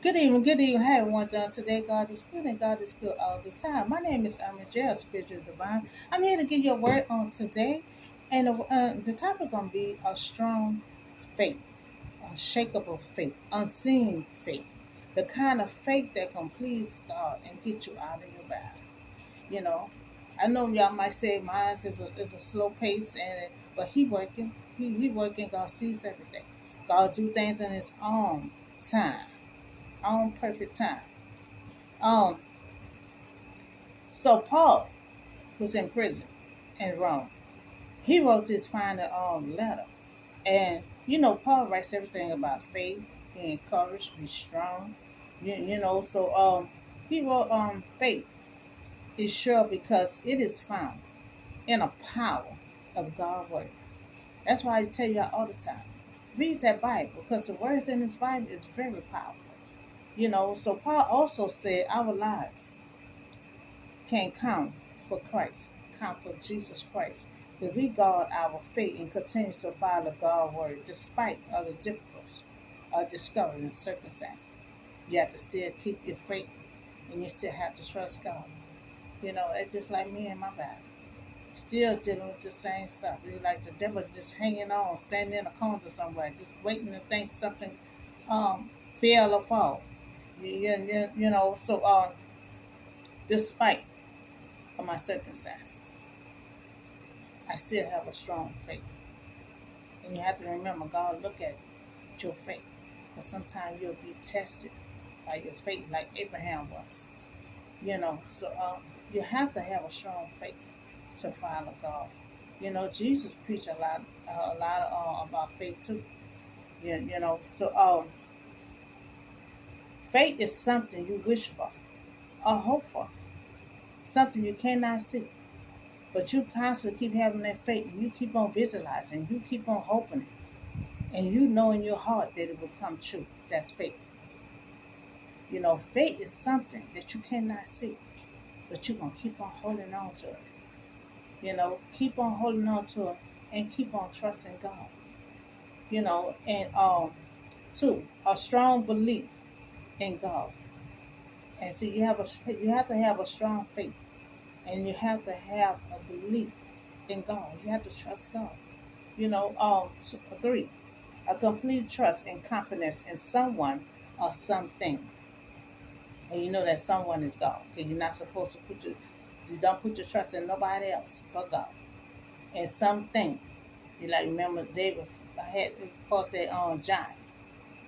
Good evening, good evening. Hey, everyone. Today, God is good and God is good all the time. My name is Jail Spiritual Divine. I'm here to give you a word on today, and the topic gonna be a strong faith, unshakable faith, unseen faith, the kind of faith that can please God and get you out of your battle. You know, I know y'all might say mine is a slow pace, but he working, he working. God sees everything. God do things in His own time, own perfect time. Um, so Paul was in prison in Rome. He wrote this final letter, and Paul writes everything about faith, be encouraged, be strong. So he wrote faith is sure because it is found in a power of God's word. That's why I tell you all the time, read that Bible because the words in this Bible is very powerful. So Paul also said our lives can count for Christ, count for Jesus Christ. If we guard our faith and continue to follow God's word despite other difficulties or discouraging circumstances, you have to still keep your faith and you still have to trust God. It's just like me and my battle. Still dealing with the same stuff. It's like the devil just hanging on, standing in a corner somewhere, just waiting to think something fail or fall. So despite of my circumstances, I still have a strong faith. And you have to remember, God look at your faith. But sometimes you'll be tested by your faith like Abraham was. So you have to have a strong faith to follow God. Jesus preached a lot about faith too. So faith is something you wish for or hope for, something you cannot see. But you constantly keep having that faith and you keep on visualizing, you keep on hoping it. And you know in your heart that it will come true. That's faith. Faith is something that you cannot see, but you're going to keep on holding on to it. Keep on holding on to it and keep on trusting God. And two, a strong belief in God. And so you have to have a strong faith and you have to have a belief in God. You have to trust God. Three, a complete trust and confidence in someone or something. And you know that someone is God. Because you're not supposed to you don't put your trust in nobody else but God. And something. You like remember David had fought that on giant.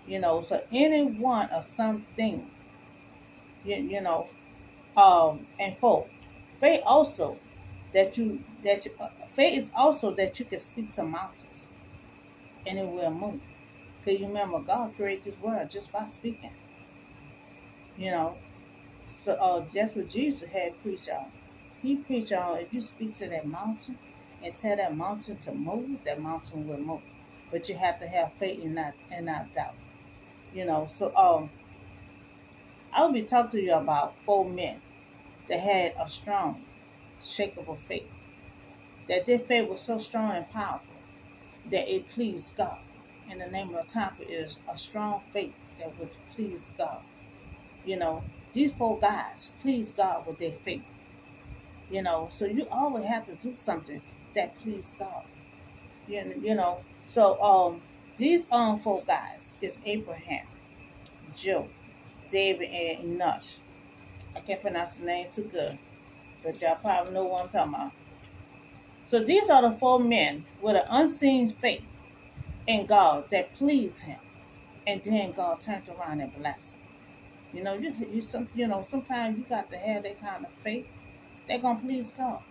So anyone or something, you, you know, and four. Faith also faith is also that you can speak to mountains and it will move. Because you remember God created this world just by speaking. You know, So that's what Jesus had preached on. He preached on if you speak to that mountain and tell that mountain to move, that mountain will move. But you have to have faith and not doubt. So I will be talking to you about four men that had a strong, shakable faith. That their faith was so strong and powerful that it pleased God. And the name of the topic is a strong faith that would please God. You know, these four guys pleased God with their faith. So you always have to do something that please God. So these four guys is Abraham, Joe, David, and Enoch. I can't pronounce the name too good, but y'all probably know what I'm talking about. So these are the four men with an unseen faith in God that pleased Him, and then God turned around and blessed them. Sometimes you got to have that kind of faith. They're gonna please God.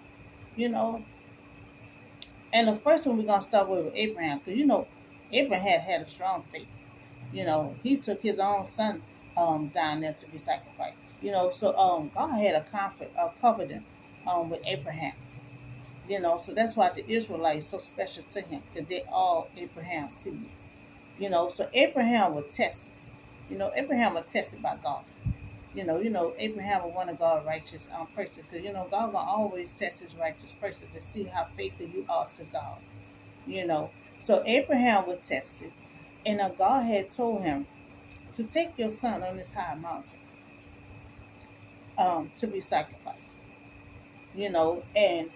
You know, And the first one we're gonna start with Abraham, because Abraham had a strong faith. He took his own son down there to be sacrificed. So God had a covenant with Abraham. So that's why the Israelites so special to him, because they all Abraham's seed. So Abraham was tested. Abraham was tested by God. Abraham was one of God's righteous person, because God will always test His righteous person to see how faithful you are to God. You know, so Abraham was tested, and God had told him to take your son on this high mountain, to be sacrificed. And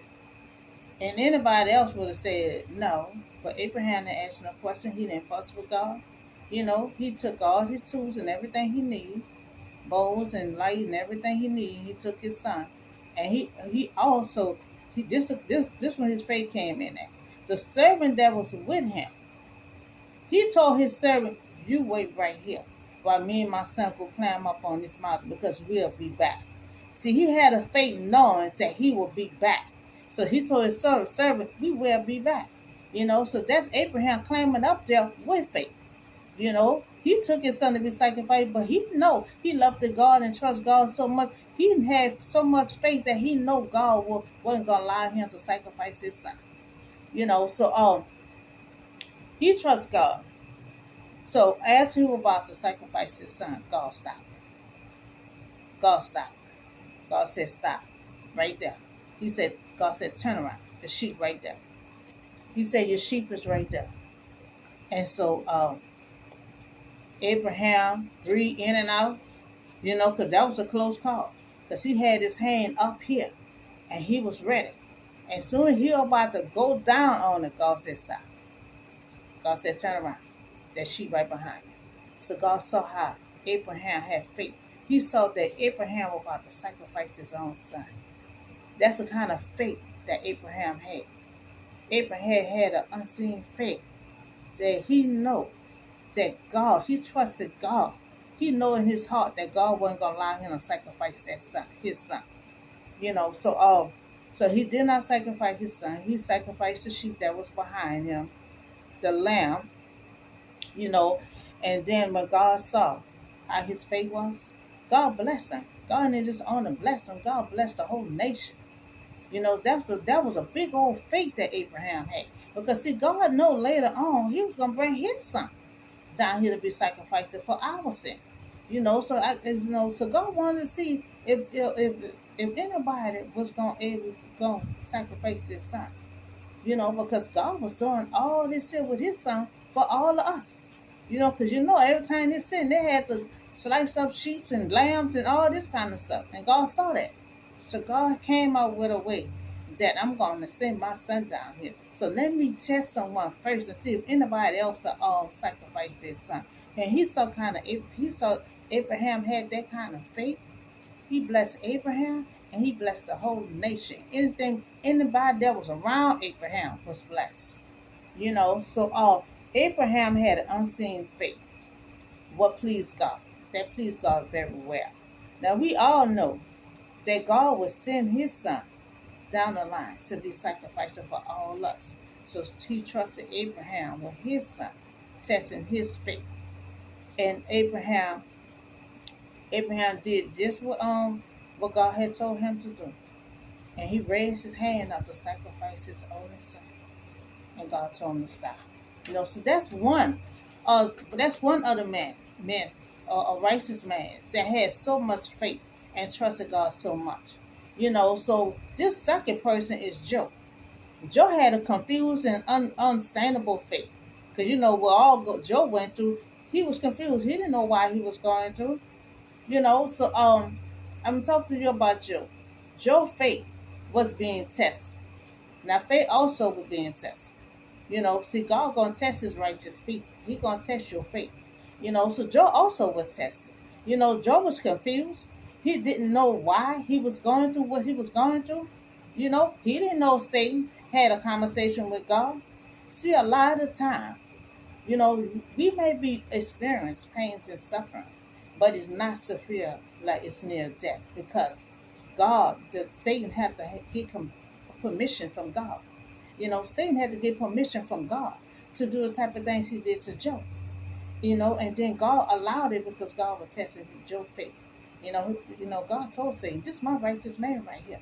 anybody else would have said no, but Abraham didn't answer no question. He didn't fuss with God. He took all his tools and everything he needed, bowls and light and everything he needed. He took his son, and he also he this when his faith came in. At the servant that was with him, he told his servant, "You wait right here, while me and my son go climb up on this mountain because we'll be back." See, he had a faith knowing that he will be back. So he told his servant, "We will be back." So that's Abraham climbing up there with faith. He took his son to be sacrificed, but he loved the God and trust God so much. He had so much faith that he know God wasn't gonna allow him to sacrifice his son. So he trusts God. So as he was about to sacrifice his son, God stopped. God stopped. God said, "Stop, right there." God said, "Turn around. The sheep right there." He said, "Your sheep is right there." And so Abraham breathed in and out, because that was a close call. Because he had his hand up here and he was ready. And soon as he was about to go down on it, God said, "Stop." God said, "Turn around. That sheep right behind you." So God saw how Abraham had faith. He saw that Abraham was about to sacrifice his own son. That's the kind of faith that Abraham had. Abraham had an unseen faith that he know that God, he trusted God. He know in his heart that God wasn't gonna allow him to sacrifice that son, his son. So he did not sacrifice his son. He sacrificed the sheep that was behind him, the lamb, you know. And then when God saw how his faith was, God blessed him. God didn't just only bless him. God blessed the whole nation. That was a big old faith that Abraham had. Because see, God knew later on he was gonna bring his son down here to be sacrificed for our sin. So God wanted to see if anybody was gonna sacrifice his son. Because God was doing all this here with his son for all of us. Because every time they sinned, they had to slice up sheep and lambs and all this kind of stuff. And God saw that. So God came up with a way that I'm going to send my son down here. So let me test someone first and see if anybody else will sacrifice their son. And he saw Abraham had that kind of faith. He blessed Abraham and he blessed the whole nation. Anybody that was around Abraham was blessed. So Abraham had an unseen faith. What pleased God? That pleased God very well. Now we all know that God would send his son down the line to be sacrificed for all us. So he trusted Abraham with his son, testing his faith. And Abraham did just what God had told him to do. And he raised his hand up to sacrifice his only son. And God told him to stop. So that's one. That's one other man, a righteous man that had so much faith and trusted God so much. So this second person is Joe. Joe had a confused and unstandable faith. Because Joe went through, he was confused. He didn't know why he was going through. So I'm talking to you about Joe. Joe's faith was being tested. Now faith also was being tested. See, God gonna test his righteous people. He gonna test your faith. So Joe also was tested. Joe was confused. He didn't know why he was going through what he was going through. He didn't know Satan had a conversation with God. See, a lot of the time, we may be experiencing pains and suffering, but it's not severe like it's near death because Satan had to get permission from God. Satan had to get permission from God to do the type of things he did to Job. And then God allowed it because God was testing Job's faith. God told Satan, "This is my righteous man right here."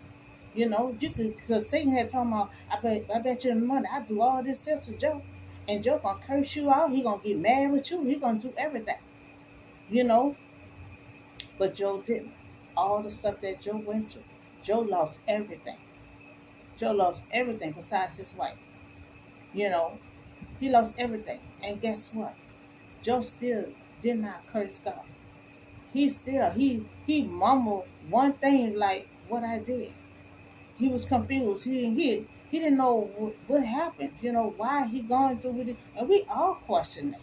Because Satan had told him, I bet you the money, I do all this stuff to Job. And Job gonna curse you out, he gonna get mad with you, he gonna do everything. You know, but Job didn't. All the stuff that Job went through, Job lost everything. Job lost everything besides his wife. You know, he lost everything. And guess what? Job still did not curse God. He mumbled one thing like what I did. He was confused. He didn't know what happened. Why he going through with it, and we all question that.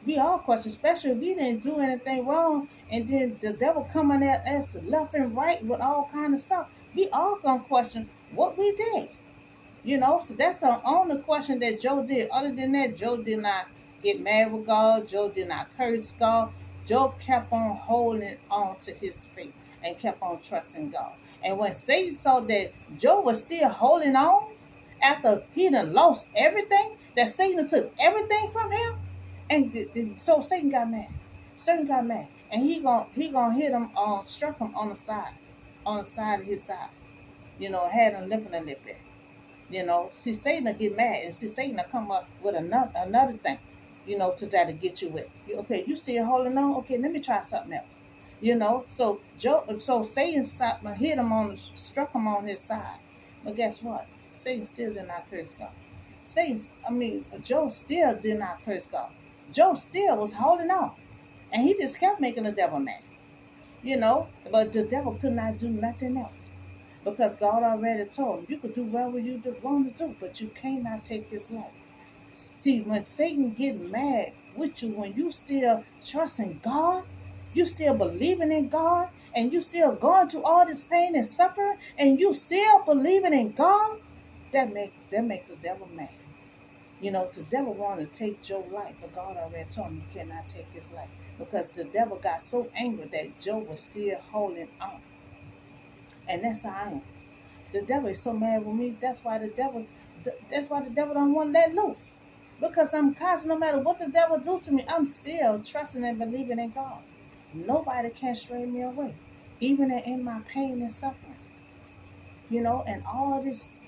We all question, especially if we didn't do anything wrong, and then the devil coming at us left and right with all kind of stuff. We all gonna question what we did. So that's the only question that Joe did. Other than that, Joe did not get mad with God. Joe did not curse God. Joe kept on holding on to his faith and kept on trusting God. And when Satan saw that Joe was still holding on after he done lost everything, that Satan took everything from him, and so Satan got mad. Satan got mad, and he gonna hit him on struck him on the side of his side. Had him limping a little bit. See Satan will get mad, and see Satan will come up with another thing, to try to get you with. Okay, you still holding on? Okay, let me try something else. So Satan stopped and hit him struck him on his side. But guess what? Satan still did not curse God. Joe still did not curse God. Joe still was holding on, and he just kept making the devil mad. But the devil could not do nothing else. Because God already told him, you could do whatever you want to do, but you cannot take his life. See, when Satan get mad with you, when you still trusting God, you still believing in God, and you still going through all this pain and suffering, and you still believing in God, that make the devil mad. The devil wanted to take Job's life, but God already told him you cannot take his life. Because the devil got so angry that Job was still holding on. And that's how I am. The devil is so mad with me. That's why the devil don't want to let loose. Because I'm constant, no matter what the devil do to me, I'm still trusting and believing in God. Nobody can stray me away, even in my pain and suffering. And all this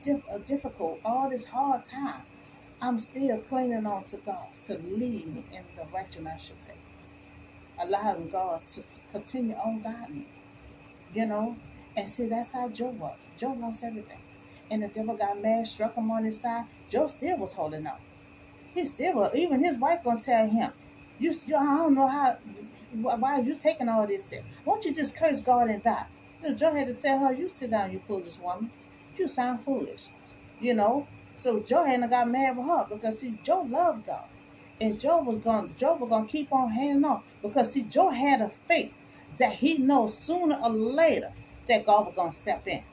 difficult, all this hard time, I'm still clinging on to God to lead me in the direction I should take. Allowing God to continue on guiding me. you know. And see, that's how Joe was. Joe lost everything. And the devil got mad, struck him on his side. Joe still was holding on. He still was. Even his wife gonna tell him, I don't know why are you taking all this sin? Won't you just curse God and die? Joe had to tell her, you sit down, you foolish woman. You sound foolish. You know. So Joe hadn't got mad with her because see, Joe loved God. And Joe was gonna keep on hanging on because see, Joe had a faith that he knows sooner or later that God was gonna step in.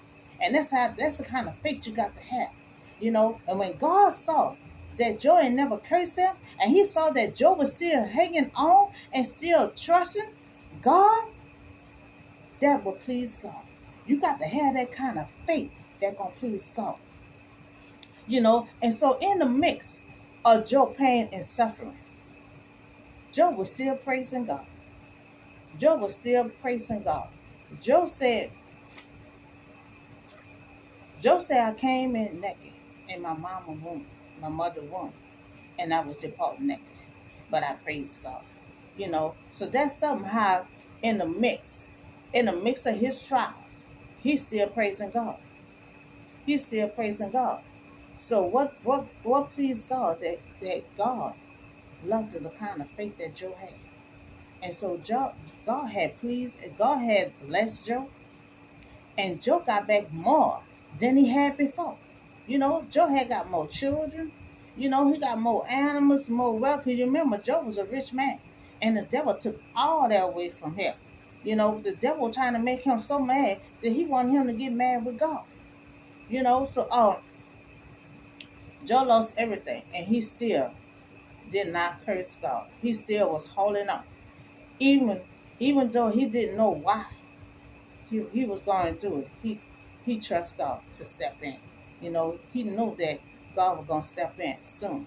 And that's the kind of faith you got to have. And when God saw that Joe had never cursed him, and he saw that Joe was still hanging on and still trusting God, that will please God. You got to have that kind of faith that gonna please God. And so in the mix of Joe pain and suffering, Joe was still praising God. Joe was still praising God. Joe said, I came in naked in my mama's womb, my mother's womb, and I was depart naked. But I praised God. So that's somehow in the mix of his trials, he's still praising God. He's still praising God. So what pleased God that God loved the kind of faith that Joe had. And so God had blessed Joe, and Joe got back more than he had before. Joe had got more children. He got more animals, more wealth. You remember, Joe was a rich man, and the devil took all that away from him. The devil trying to make him so mad that he wanted him to get mad with God. So Joe lost everything, and he still did not curse God. He still was holding on, even though he didn't know why he was going through it. He trusts God to step in. He knew that God was going to step in soon.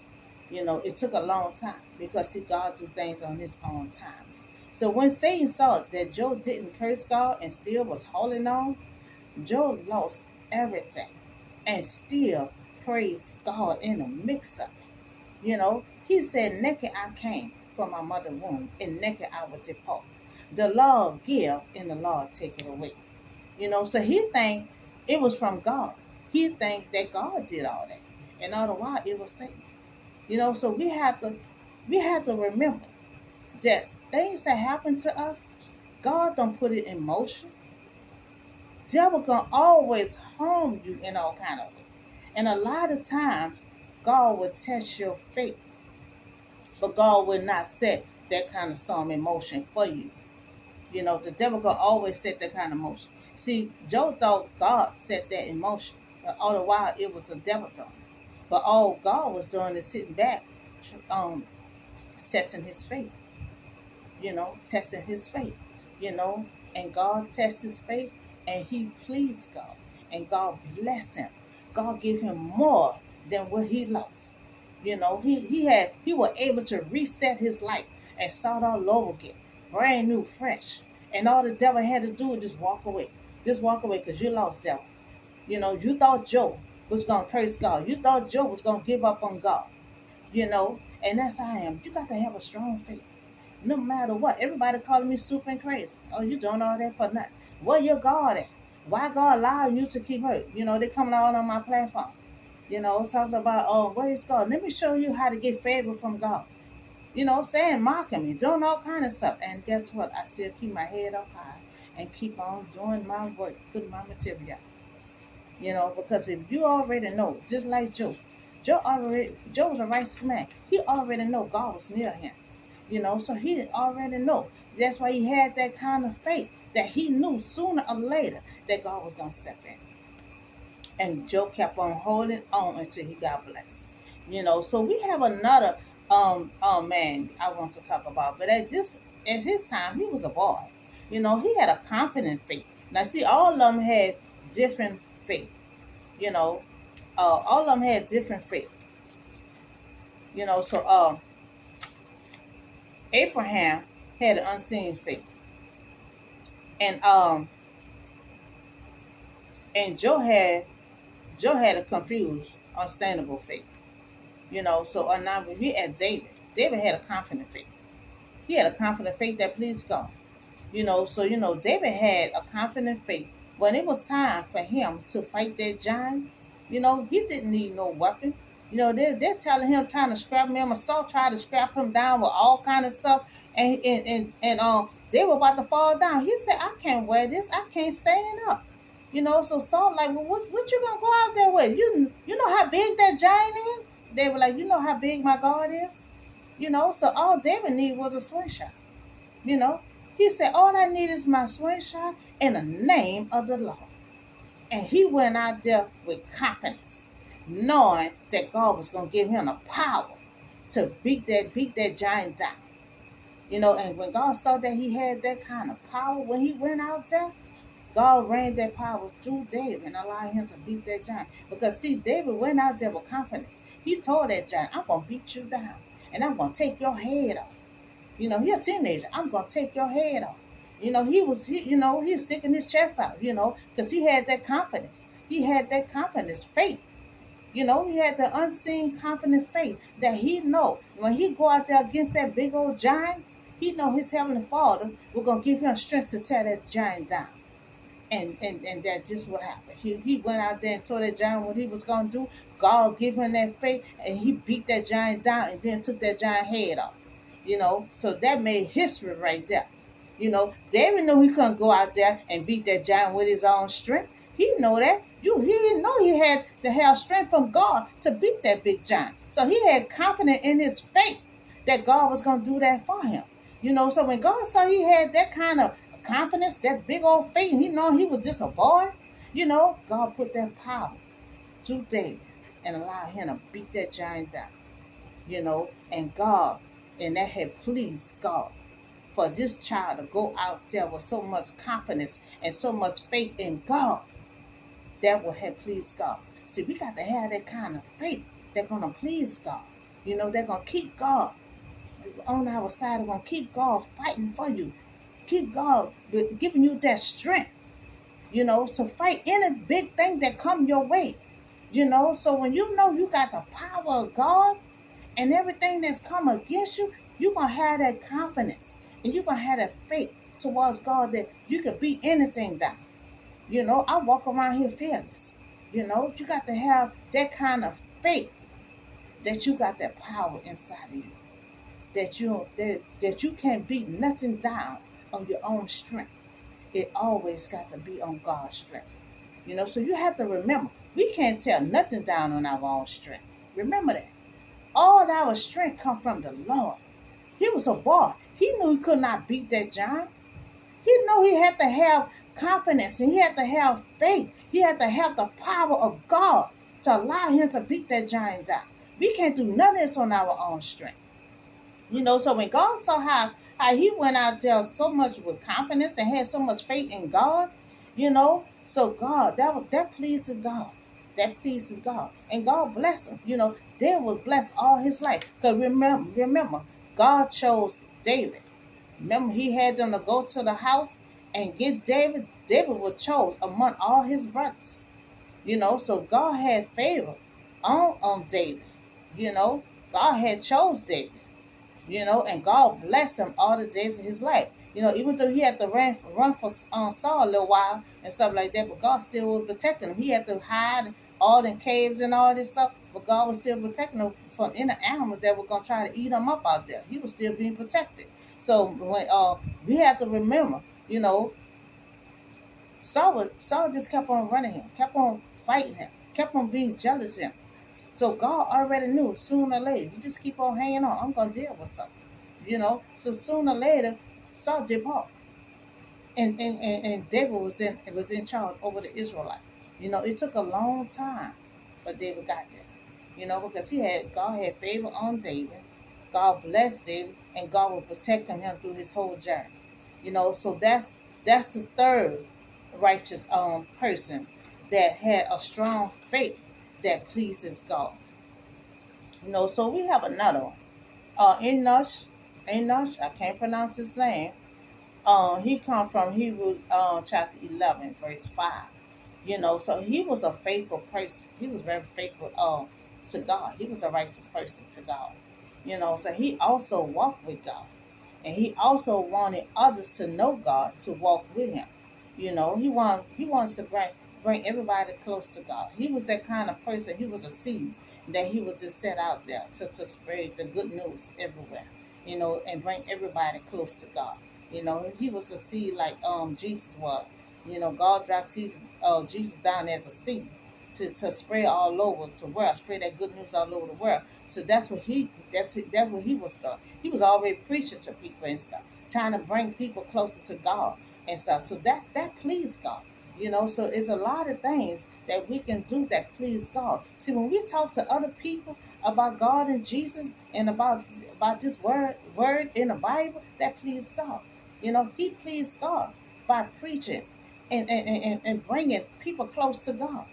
It took a long time because see, God do things on his own time. So when Satan saw that Joe didn't curse God and still was holding on, Joe lost everything and still praised God in the mix of it. He said, naked I came from my mother's womb, and naked I will depart. The Lord give, and the Lord take it away. So he think it was from God. He think that God did all that. And all the while it was Satan. So we have to remember that things that happen to us, God don't put it in motion. Devil gonna always harm you in all kind of way. And a lot of times, God will test your faith, but God will not set that kind of storm in motion for you. You know, the devil gonna always set that kind of motion. See, Job thought God set that in motion, but all the while it was a devil doing it. But all God was doing is sitting back, um, testing his faith. Testing his faith. You know, and God tests his faith, and he pleased God, and God bless him. God gave him more than what he lost. He was able to reset his life and start all over again, brand new, fresh. And all the devil had to do was just walk away, because you lost, devil. You thought Job was gonna curse God. You thought Job was gonna give up on God. And that's how I am. You got to have a strong faith no matter what. Everybody calling me stupid and crazy. Oh, you doing all that for nothing. Where your God at? Why God allowing you to keep hurt? They coming out on my platform. Talking about, oh, what is God? Let me show you how to get favor from God. Saying, mocking me, doing all kind of stuff. And guess what? I still keep my head up high and keep on doing my work, putting my material out. Because if you already know, just like Joe was a righteous man. He already know God was near him. So he already know. That's why he had that kind of faith that he knew sooner or later that God was going to step in. And Joe kept on holding on until he got blessed. So we have another man I want to talk about. But at his time, he was a boy. He had a confident faith. Now see, all of them had different faith. All of them had different faith. So Abraham had an unseen faith, and Joe had a confused, unstandable faith. So now we at David. David had a confident faith. He had a confident faith that pleased God. So David had a confident faith. When it was time for him to fight that giant, he didn't need no weapon. They're telling him, trying to scrap him. Saul tried to scrap him down with all kind of stuff, and they were about to fall down. He said, I can't wear this. I can't stand up. So Saul like, well, what you gonna go out there with? You know how big that giant is? They were like, you know how big my God is? So all David needed was a slingshot. You know, he said, all I need is my slingshot in the name of the Lord. And he went out there with confidence, knowing that God was going to give him the power to beat that giant down. And when God saw that he had that kind of power, when he went out there, God ran that power through David and allowed him to beat that giant. Because see, David went out there with confidence. He told that giant, I'm going to beat you down, and I'm going to take your head off. He a teenager. I'm going to take your head off. He was sticking his chest out, because he had that confidence. He had that confidence, faith. He had the unseen confidence faith that he know when he go out there against that big old giant, he know his heavenly Father was going to give him strength to tear that giant down. And that's just what happened. He went out there and told that giant what he was going to do. God gave him that faith, and he beat that giant down and then took that giant head off. So that made history right there. David knew he couldn't go out there and beat that giant with his own strength. He know that. He didn't know he had to have strength from God to beat that big giant. So he had confidence in his faith that God was going to do that for him. So when God saw he had that kind of confidence, that big old faith, and he know he was just a boy, God put that power to David and allowed him to beat that giant down. And that had pleased God for this child to go out there with so much confidence and so much faith in God. That will have pleased God. See, we got to have that kind of faith that's going to please God. They're going to keep God on our side. They're going to keep God fighting for you. Keep God giving you that strength, to fight any big thing that come your way. So when you know you got the power of God and everything that's come against you, you're going to have that confidence and you're going to have that faith towards God that you can beat anything down. I walk around here fearless. You got to have that kind of faith that you got that power inside of you that you can't beat nothing down on your own strength. It always got to be on God's strength. So you have to remember, we can't tear nothing down on our own strength. Remember that. All our strength come from the Lord. He was a boy. He knew he could not beat that giant. He knew he had to have confidence and he had to have faith. He had to have the power of God to allow him to beat that giant down. We can't do none of this on our own strength. So when God saw how he went out there so much with confidence and had so much faith in God, so God, that pleases God. That pleases God. And God bless him. David was blessed all his life. Because remember, God chose David. Remember, he had them to go to the house and get David. David was chose among all his brothers. So God had favor on David. God had chose David. And God blessed him all the days of his life. Even though he had to run for Saul a little while and stuff like that, but God still was protecting him. He had to hide all in caves and all this stuff, but God was still protecting him from any animals that were going to try to eat him up out there. He was still being protected. So when we have to remember, Saul just kept on running him, kept on fighting him, kept on being jealous of him. So God already knew sooner or later, you just keep on hanging on, I'm going to deal with something. So sooner or later, Saul depart. And David was in charge over the Israelites. It took a long time, but David got there. Because God had favor on David. God blessed David, and God was protecting him through his whole journey. So that's the third righteous person that had a strong faith that pleases God. So we have another one. Enosh, I can't pronounce his name. He come from Hebrews chapter 11, verse 5. So he was a faithful person. He was very faithful to God. He was a righteous person to God. So he also walked with God. And he also wanted others to know God, to walk with him. He wants to bring everybody close to God. He was that kind of person. He was a seed that he was just set out there to spread the good news everywhere, and bring everybody close to God. He was a seed like Jesus was. God dropped Jesus down as a seed to spread all over the world, spread that good news all over the world. So that's what he was doing. He was already preaching to people and stuff, trying to bring people closer to God and stuff. So that pleased God. So it's a lot of things that we can do that please God. See, when we talk to other people about God and Jesus and about this word in the Bible, that pleased God. He pleased God by preaching and bringing people close to God.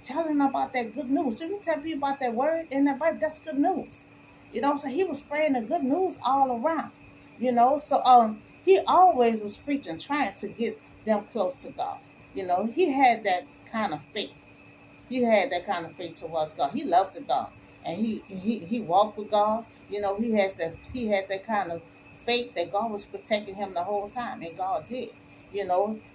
Telling them about that good news. So we tell people about that word in the Bible, that's good news. So he was spreading the good news all around. So he always was preaching, trying to get them close to God. He had that kind of faith. He had that kind of faith towards God. He loved the God, and he walked with God. He had that kind of faith that God was protecting him the whole time, and God did.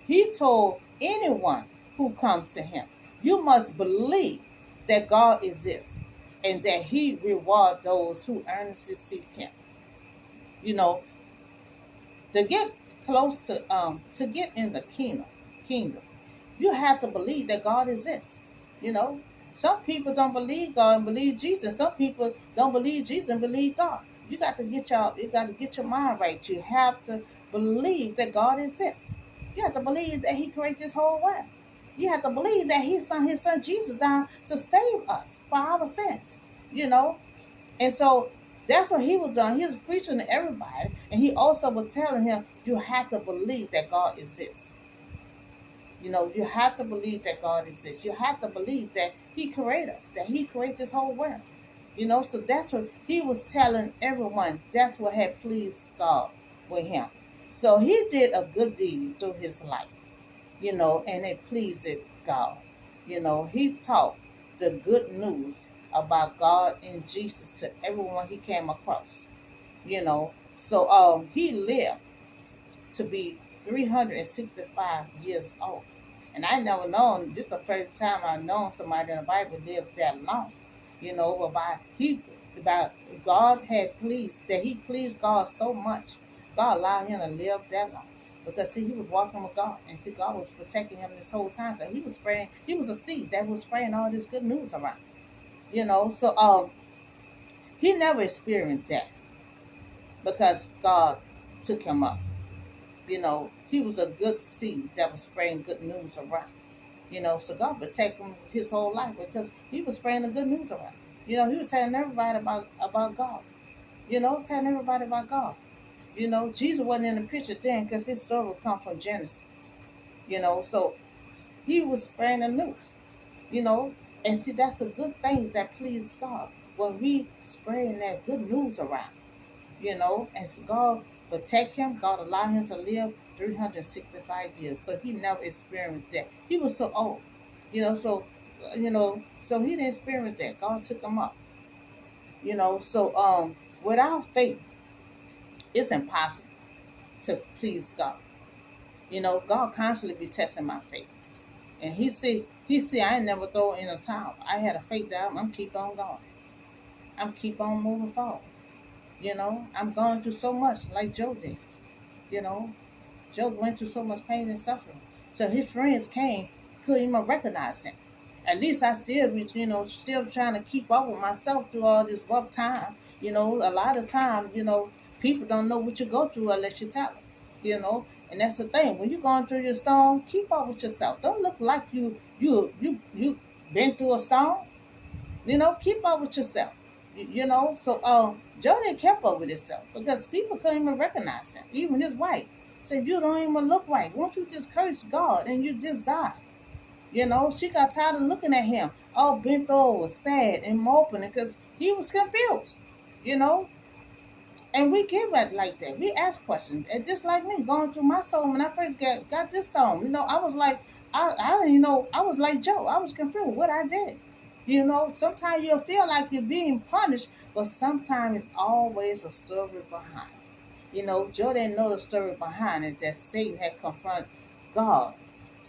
He told anyone who comes to him, you must believe that God exists and that he reward those who earnestly seek him. You know, to get close to get in the kingdom, you have to believe that God exists. You know, some people don't believe God and believe Jesus. Some people don't believe Jesus and believe God. You got to get your mind right. You have to believe that God exists. You have to believe that he created this whole world. You have to believe that he sent his son Jesus down to save us for our sins. You know, and so that's what he was doing. He was preaching to everybody, and he also was telling him, you have to believe that God exists. You have to believe that God exists. You have to believe that he created us, that he created this whole world. So that's what he was telling everyone. That's what had pleased God with him. So he did a good deed through his life, and it pleased God. He taught the good news about God and Jesus to everyone he came across. So he lived to be 365 years old. And I never known, this the first time I known somebody in the Bible lived that long. But about God had pleased that he pleased God so much. God allowed him to live that long. Because see, he was walking with God, and see, God was protecting him this whole time. Cause he was spreading, he was a seed that was spreading all this good news around. So he never experienced that because God took him up. He was a good seed that was spreading good news around. So God protected him his whole life because he was spreading the good news around. He was telling everybody about God. Telling everybody about God. Jesus wasn't in the picture then because his story would come from Genesis. So he was spreading the news. You know, and see that's a good thing that pleases God when we spreading that good news around. And so God protect him. God allow him to live 365 years, so he never experienced that. He was so old. So he didn't experience that. God took him up. So without faith, it's impossible to please God. God constantly be testing my faith. And he see I ain't never throw in a towel. I had a faith that I'm keep on going. I'm keep on moving forward. I'm going through so much like Joe did. You know, Job went through so much pain and suffering. So his friends came, couldn't even recognize him. At least I still, still trying to keep up with myself through all this rough time. A lot of times, people don't know what you go through unless you tell them. And that's the thing. When you're going through your storm, keep up with yourself. Don't look like you been through a storm. Keep up with yourself. So Joe didn't keep up with himself because people couldn't even recognize him. Even his wife said, "You don't even look right. Won't you just curse God and you just die?" She got tired of looking at him, all bent over, sad and moping because he was confused. You know, and we get that like that. We ask questions. And just like me going through my storm when I first got this storm, I was like, I was like Joe. I was confused what I did. Sometimes you'll feel like you're being punished, but sometimes it's always a story behind. Joe didn't know the story behind it that Satan had confronted God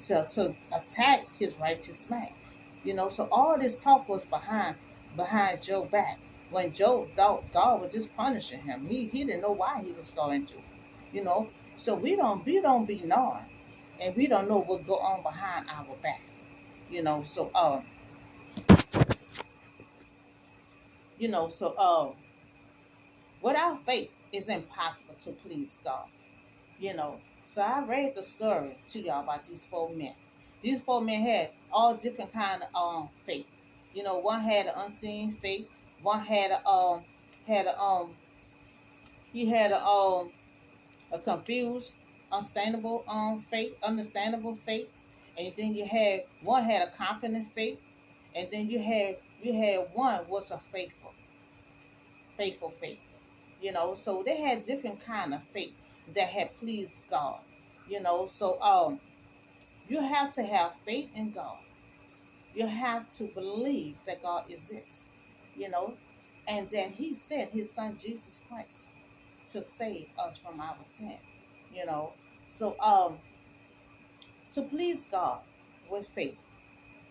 to attack his righteous man. So all this talk was behind Joe back. When Joe thought God was just punishing him, he didn't know why he was going to. You know, so we don't be knowing, and we don't know what go on behind our back. So without faith, it's impossible to please God. you know. So I read the story to y'all about these four men. These four men had all different kind of faith. One had an unseen faith. One had a he had a confused, understandable faith, and then you had one had a confident faith, and then you had one was a faithful faith. So they had different kind of faith that had pleased God. So you have to have faith in God. You have to believe that God exists, you know, and that He sent His Son Jesus Christ to save us from our sin, you know. So to please God with faith,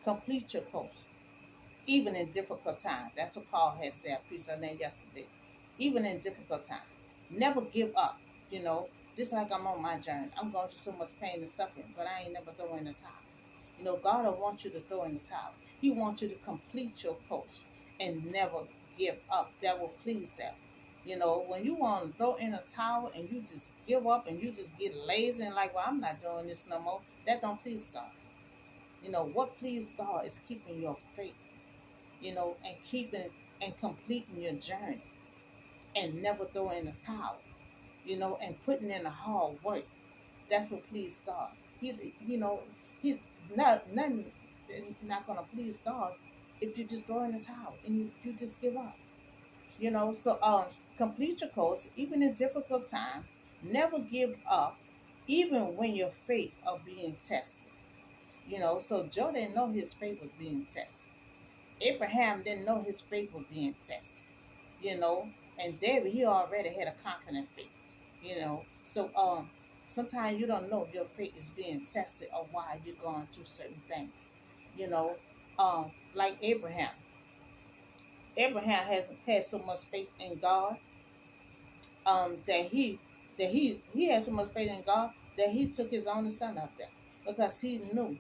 complete your course, even in difficult times. That's what Paul has said. I preached on that yesterday. Even in difficult times, never give up. You know, just like I'm on my journey, I'm going through so much pain and suffering, but I ain't never throwing the towel. God don't want you to throw in the towel. He wants you to complete your course and never give up. That will please Him. When you want to throw in a towel and you just give up and you just get lazy and like, well, I'm not doing this no more, that don't please God. What please God is keeping your faith, and keeping and completing your journey and never throwing in the towel, and putting in the hard work. That's what please God. He's nothing not gonna please God if you just throw in the towel and you just give up. So complete your course even in difficult times. Never give up, even when your faith are being tested. So Joe didn't know his faith was being tested. Abraham didn't know his faith was being tested. you know. And David, he already had a confident faith. So sometimes you don't know if your faith is being tested or why you're going through certain things. You know, like Abraham. Abraham has had so much faith in God, that he had so much faith in God that he took his only son up there because he knew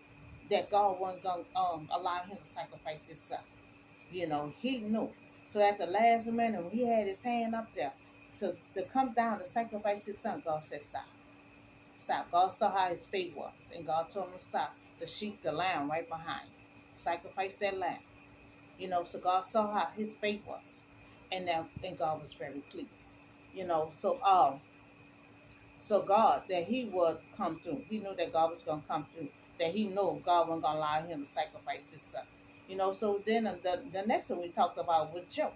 that God wasn't gonna allow him to sacrifice his son. He knew. So at the last minute, when he had his hand up there to come down to sacrifice his son, God said, "Stop, stop." God saw how his faith was, and God told him to stop. The sheep, the lamb, right behind, sacrifice that lamb. So God saw how his faith was, and God was very pleased. So God, that he would come through. He knew that God was going to come through. That he knew God wasn't going to allow him to sacrifice his son. So then the next one we talked about was Joe.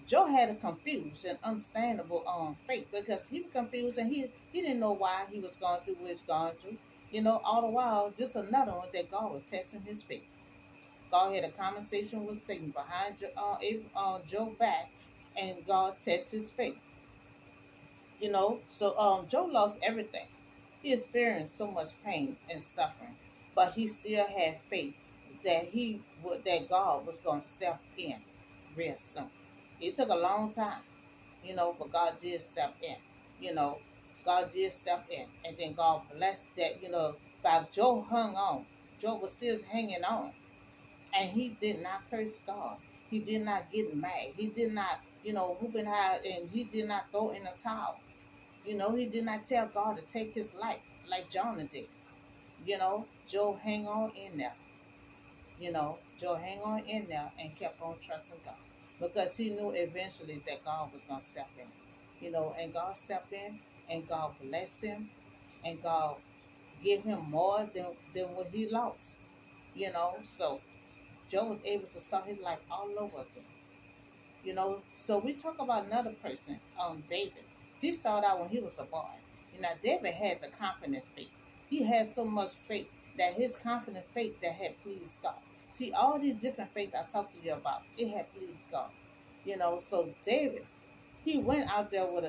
Joe had a confused and understandable faith because he was confused and he didn't know why he was going through what he's going through. All the while, just another one that God was testing his faith. God had a conversation with Satan behind Joe's back, and God tests his faith. So Joe lost everything. He experienced so much pain and suffering, but he still had faith that God was going to step in real soon. It took a long time, but God did step in. You know, God did step in, and then God blessed that. But Joe hung on. Joe was still hanging on, and he did not curse God. He did not get mad. He did not, whoop and high, and he did not throw in a towel. He did not tell God to take his life like Jonah did. Joe hang on in there. Joe hang on in there and kept on trusting God because he knew eventually that God was going to step in. And God stepped in and God blessed him and God gave him more than what he lost. So Joe was able to start his life all over again. So we talk about another person, David. He started out when he was a boy. David had the confident faith. He had so much faith that his confident faith that had pleased God. See, all these different faiths I talked to you about, it had pleased God. So David, he went out there with